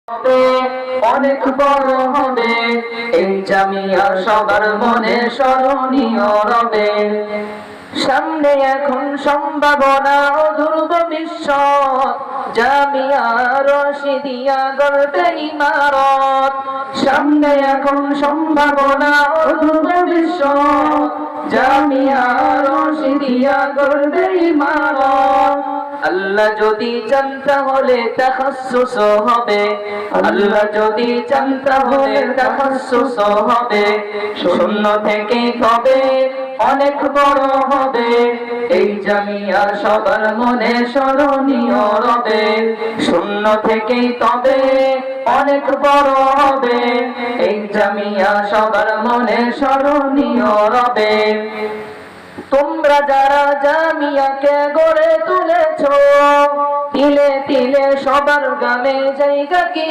অনেক বড় হবে এই জামিয়া, সবার মনে স্মরণীয় রবে। সামনে এখন সম্ভাবনা ও ভবিষ্যৎ, জামিয়া রশিদিয়া গড়বে ইমারত। সামনে এখন সম্ভাবনা ও ভবিষ্যৎ, জামিয়া রশিদিয়া গড়বে ইমারত। আল্লাহ যদি চান তাহলে তাখাসসুস হবে, আল্লাহ যদি চান তাহলে তাখাসসুস হবে। শূন্য থেকে তবে অনেক বড় হবে এই জামিয়া, সবার মনে স্মরণীয় রবে। শূন্য থেকে তবে অনেক বড় হবে এই জামিয়া, সবার মনে স্মরণীয় রবে। তোমরা যারা জামিয়াকে গড়ে তুলেছো, তিলে তিলে সবার গানে জায়গা কি